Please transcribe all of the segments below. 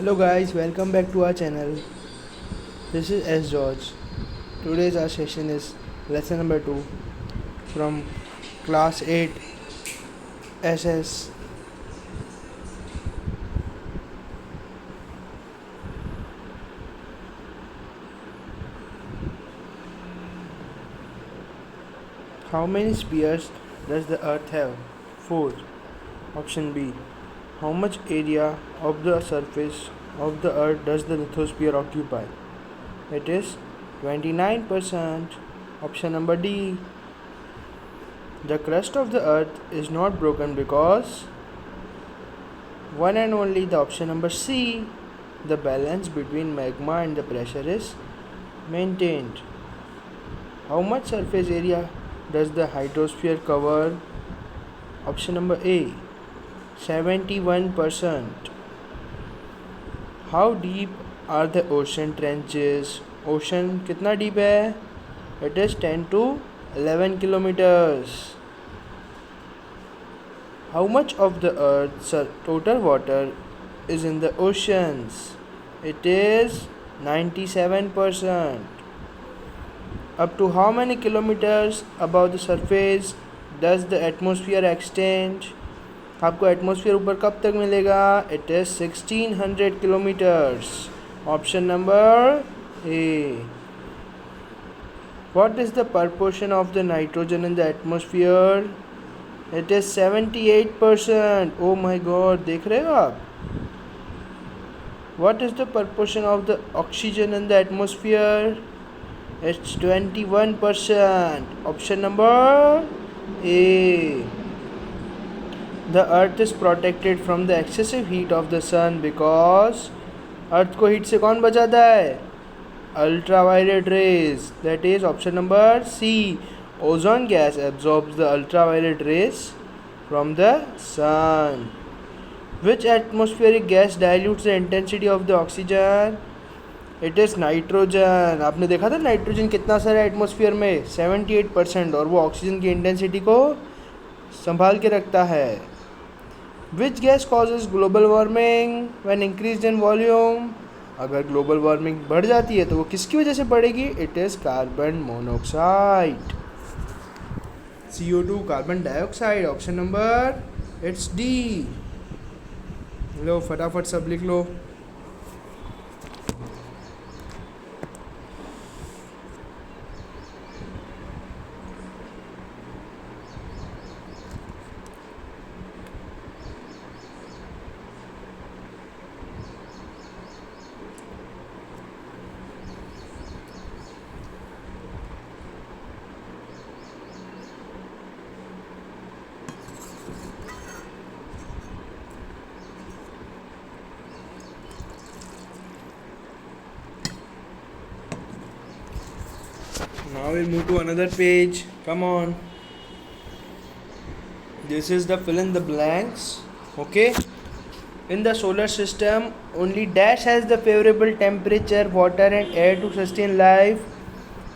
Hello guys, welcome back to our channel. This is S George. Today's our session is lesson number 2 from class 8 SS. How many spheres does the earth have? 4. Option B. How much area of the surface of the earth does the lithosphere occupy? It is 29%. Option number D. The crust of the earth is not broken because one and only the option number C. The balance between magma and the pressure is maintained. How much surface area does the hydrosphere cover? Option number A. 71%. How deep are the ocean trenches? Ocean कितना deep है? It is 10 to 11 kilometers. How much of the earth's total water is in the oceans? It is 97%. Up to how many kilometers above the surface does the atmosphere extend? आपको atmosphere ऊपर कब तक मिलेगा? It is 1600 kilometres. Option number A. What is the proportion of the nitrogen in the atmosphere? It is 78%. Oh my God, देख रहे हो आप? What is the proportion of the oxygen in the atmosphere? It's 21%. Option number A. The earth is protected from the excessive heat of the sun because earth को heat से कौन बचाता है? Ultraviolet rays. That is option number C. Ozone gas absorbs the ultraviolet rays from the sun. Which atmospheric gas dilutes the intensity of the oxygen? It is nitrogen. आपने देखा था nitrogen कितना सारा एटमॉस्फेयर में? 78%. और वो ऑक्सीजन की intensity को संभाल के रखता है. Which gas causes global warming when increased in volume? अगर ग्लोबल वार्मिंग बढ़ जाती है तो वो किसकी वजह से बढ़ेगी? It is carbon monoxide. CO2 carbon dioxide. Option number it's D. लो फटाफट सब लिख लो. Now we'll move to another page. Come on. This is the fill in the blanks. Okay. In the solar system, only dash has the favorable temperature, water and air to sustain life.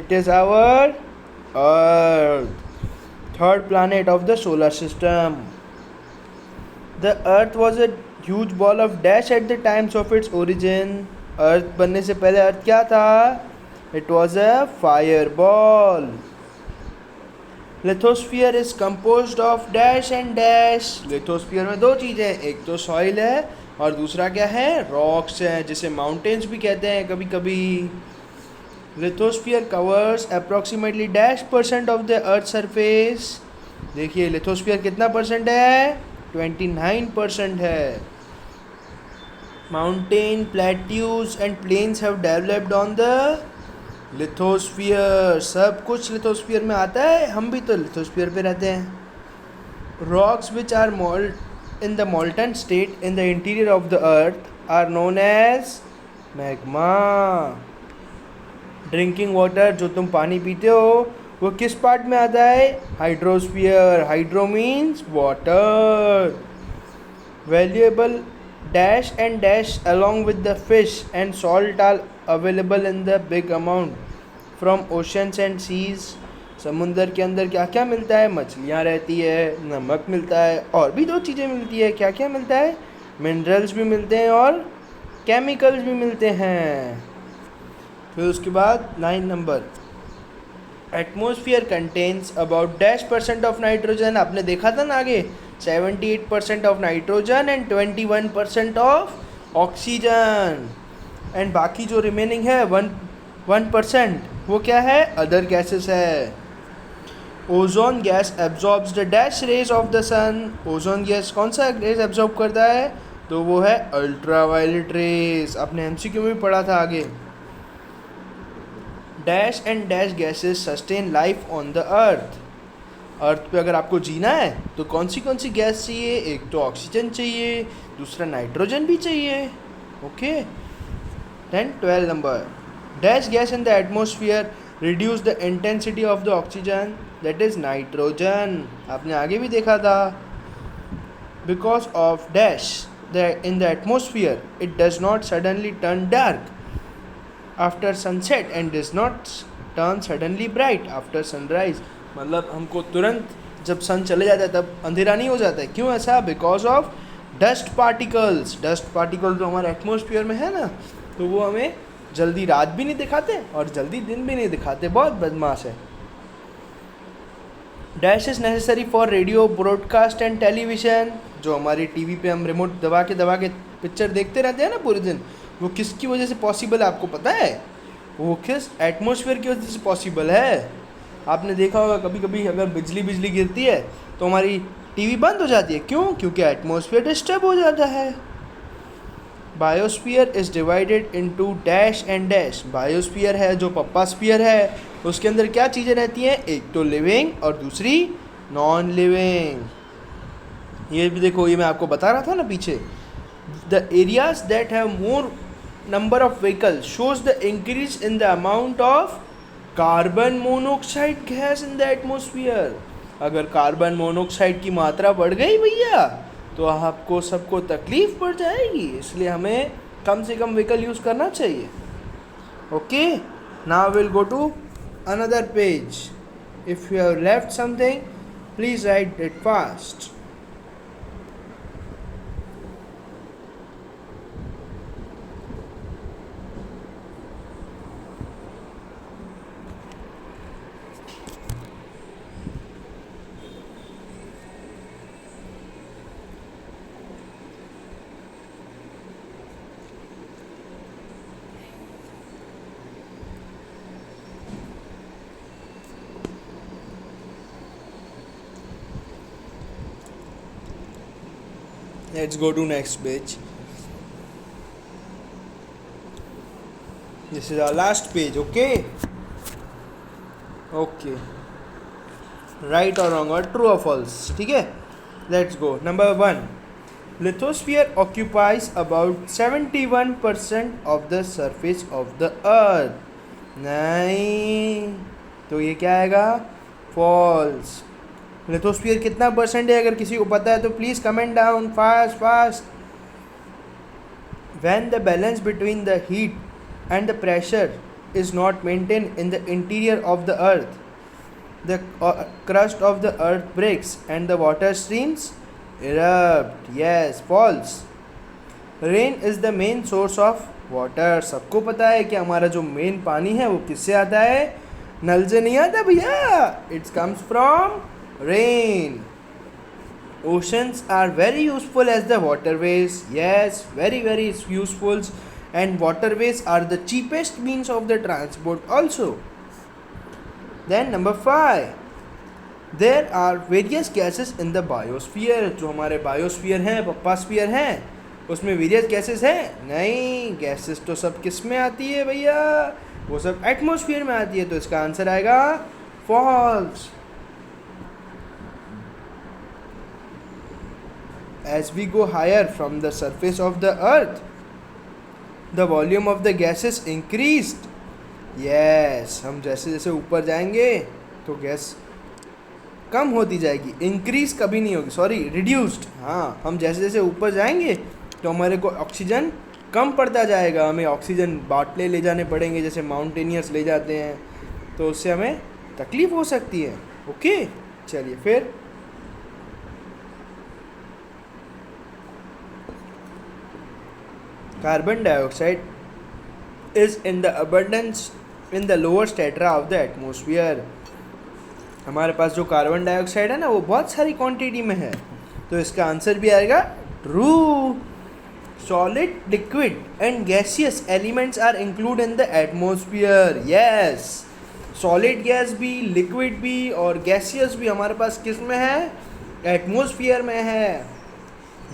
It is our Earth. Third planet of the solar system. The Earth was a huge ball of dash at the times of its origin. Earth बनने से पहले Earth क्या था? It was a fireball. Lithosphere is composed of dash and dash. Lithosphere में दो चीज़ें हैं, एक तो सॉइल है और दूसरा क्या है? रॉक्स है, जिसे माउंटेन्स भी कहते हैं कभी कभी. Lithosphere covers approximately -% of the earth surface. देखिए लिथोस्फीयर कितना परसेंट है? 29% है. Mountain, plateaus and plains have developed on the lithosphere. सब कुछ लिथोस्फीयर में आता है. हम भी तो लिथोस्फीयर पे रहते हैं. Rocks which are in the molten state in the interior of the earth are known as magma. Drinking water, जो तुम पानी पीते हो, वो किस पार्ट में आता है? Hydrosphere. Hydro means water. Valuable dash and dash along with the fish and salt are available in the big amount from oceans and seas. समुंदर के अंदर क्या क्या मिलता है? मछलियाँ रहती है, नमक मिलता है, और भी दो चीज़ें मिलती है. क्या क्या मिलता है? मिनरल्स भी मिलते हैं और केमिकल्स भी मिलते हैं। फिर उसके बाद 9 number, atmosphere contains about -% of nitrogen. आपने देखा था ना आगे, 78% of nitrogen and 21% of oxygen, and बाकी जो रिमेनिंग है 1% वो क्या है, अदर गैसेस है। Ozone gas absorbs the dash rays of the sun. Ozone gas कौन सा रेज एब्जॉर्ब करता है, तो वो है अल्ट्रावायलेट रेज। आपने एमसीक्यू में भी पढ़ा था आगे। Dash and dash gases sustain life on the earth. Earth पे अगर आपको जीना है तो कौन सी गैस चाहिए, एक तो ऑक्सीजन चाहिए, दूसरा नाइट्रोजन भी चाहिए। Okay. Then 12 number, dash gas in the atmosphere reduce the intensity of the oxygen, that is nitrogen. आपने आगे भी देखा था, because of dash in the atmosphere it does not suddenly turn dark after sunset and does not turn suddenly bright after sunrise। मतलब हमको तुरंत जब सन चले जाता है तब अंधेरा नहीं हो जाता है। क्यों ऐसा, because of dust particles. Dust particle जो हमारे एटमोसफियर में है ना, तो वो हमें जल्दी रात भी नहीं दिखाते और जल्दी दिन भी नहीं दिखाते, बहुत बदमाश है। Dash is necessary for radio broadcast and television. जो हमारी टीवी पे हम रिमोट दबा के पिक्चर देखते रहते हैं ना पूरे दिन, वो किसकी वजह से पॉसिबल है आपको पता है, वो किस एटमॉस्फेयर की वजह से पॉसिबल है। आपने देखा होगा कभी कभी अगर बिजली गिरती है तो हमारी टीवी बंद हो जाती है। क्यों, क्योंकि एटमॉस्फेयर डिस्टर्ब हो जाता है। Biosphere is divided into dash and dash. Biosphere है जो पप्पा स्फीयर है, उसके अंदर क्या चीज़ें रहती हैं, एक तो लिविंग और दूसरी नॉन लिविंग। ये भी देखो, ये मैं आपको बता रहा था ना पीछे, the areas that have more number of vehicles shows the increase in the amount of carbon monoxide gas in the atmosphere. अगर कार्बन मोनोऑक्साइड की मात्रा बढ़ गई भैया तो आपको सबको तकलीफ पड़ जाएगी, इसलिए हमें कम से कम व्हीकल यूज़ करना चाहिए। Okay, now will go to another page. If you have left something please write it fast. Let's go to next page. This is our last page, okay? Okay. Right or wrong or true or false, ठीक है? Let's go. Number 1. Lithosphere occupies about 71% of the surface of the earth. नहीं, तो ये क्या आएगा, false। Lithosphere कितना percent है, अगर किसी को पता है तो please comment down fast. When the balance between the heat and the pressure is not maintain in the interior of the earth, the crust of the earth breaks and the water streams erupt. Yes, false. Rain is the main source of water. सबको पता है कि हमारा जो main पानी है वो किससे आता है, नल से नहीं आता भैया, it's comes from rain. Oceans are very useful as the waterways. Yes, very useful, and waterways are the cheapest means of the transport also. Then number 5, there are various gases in the biosphere. जो हमारे biosphere हैं, पप्पा sphere हैं, उसमें various gases हैं? नहीं, gases तो सब किस में आती है भैया, वो सब एटमोसफियर में आती है, तो इसका आंसर आएगा false. As we go higher from the surface of the earth, the volume of the gases increased. Yes, हम जैसे जैसे ऊपर जाएंगे तो गैस कम होती जाएगी, इंक्रीज कभी नहीं होगी, सॉरी रिड्यूस्ड। हाँ, हम जैसे जैसे ऊपर जाएंगे तो हमारे को ऑक्सीजन कम पड़ता जाएगा, हमें ऑक्सीजन बाटले ले जाने पड़ेंगे जैसे माउंटेनियर्स ले जाते हैं, तो उससे हमें तकलीफ हो सकती है। ओके, चलिए फिर Carbon dioxide is in the abundance in the lower strata of the atmosphere. हमारे पास जो कार्बन डाइऑक्साइड है ना वो बहुत सारी क्वांटिटी में है, तो इसका आंसर भी आएगा true. Solid, liquid and gaseous elements are included in the atmosphere. Yes, solid gas भी, liquid भी और gaseous भी हमारे पास किस में है? एटमोसफियर में है.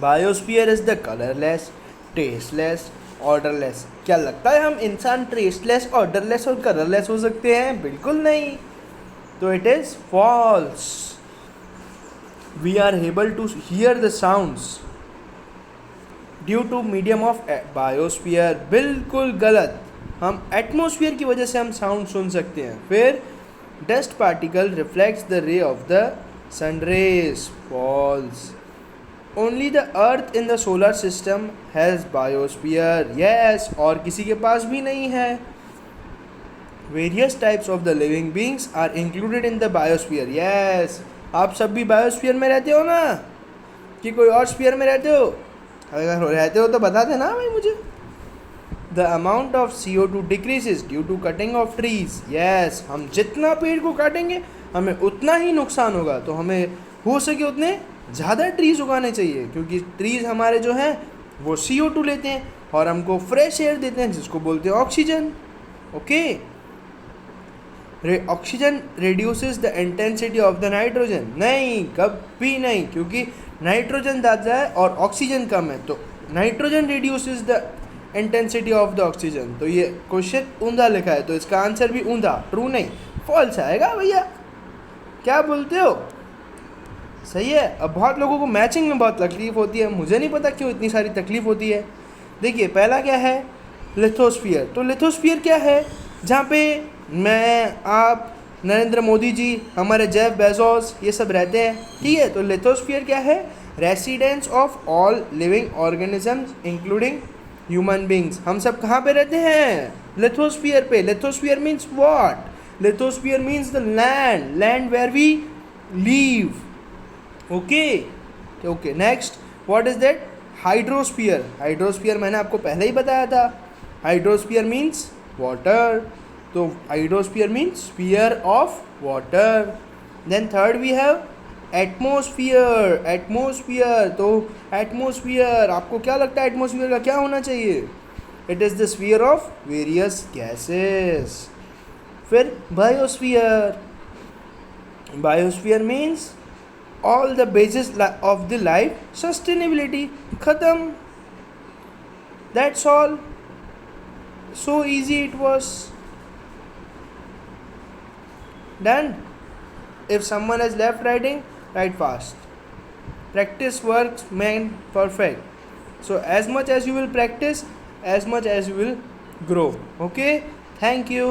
Biosphere is the colourless, tasteless, odourless. क्या लगता है हम इंसान टेस्टलेस, ऑर्डरलेस और कलरलेस हो सकते हैं? बिल्कुल नहीं. तो it is false. We are able to hear the sounds due to medium of biosphere. बिल्कुल गलत. हम एटमोसफियर की वजह से हम साउंड सुन सकते हैं. फिर dust particle reflects the ray of the sun rays. Falls. Only the earth in the solar system has biosphere. Yes, और किसी के पास भी नहीं है. Various types of the living beings are included in the biosphere. Yes, आप सब भी बायोस्फीयर में रहते हो ना, कि कोई और स्फीयर में रहते हो? अगर रहते हो तो बता देना भाई मुझे. The amount of CO2 decreases due to cutting of trees. Yes, हम जितना पेड़ को काटेंगे हमें उतना ही नुकसान होगा, तो हमें हो सके उतने ज़्यादा ट्रीज उगाने चाहिए, क्योंकि ट्रीज हमारे जो हैं वो CO2 लेते हैं और हमको फ्रेश एयर देते हैं जिसको बोलते हैं oxygen. Okay. Oxygen reduces the intensity of the nitrogen. नहीं, कभी नहीं, क्योंकि नाइट्रोजन ज़्यादा है और ऑक्सीजन कम है, तो nitrogen reduces the intensity of the oxygen. तो ये क्वेश्चन ऊंधा लिखा है, तो इसका आंसर भी ऊंधा, ट्रू नहीं, फॉल्स आएगा भैया. क्या बोलते हो? सही है. अब बहुत लोगों को मैचिंग में बहुत तकलीफ होती है, मुझे नहीं पता क्यों इतनी सारी तकलीफ होती है. देखिए, पहला क्या है? लिथोस्फीयर. तो लिथोस्फीयर क्या है? जहाँ पे मैं, आप, नरेंद्र मोदी जी, हमारे जेफ बेजोस, ये सब रहते हैं. ठीक है. तो लिथोस्फीयर क्या है? Residence of all living organisms including human beings. हम सब कहाँ पे रहते हैं? लिथोस्फीयर पे. Lithosphere means what? Lithosphere means the land where we live. Okay. Okay, next, what is that? Hydrosphere. Hydrosphere मैंने आपको पहले ही बताया था. Hydrosphere means water. तो hydrosphere means sphere of water. Then third we have atmosphere. Atmosphere, तो atmosphere, आपको क्या लगता है एटमोस्फियर का क्या होना चाहिए? It is the sphere of various gases. फिर biosphere. Biosphere means all the basis of the life sustainability. खत्म. That's all. So easy it was. Done. If someone is left writing, write fast. Practice works man perfect. So as much as you will practice, as much as you will grow. Okay. Thank you.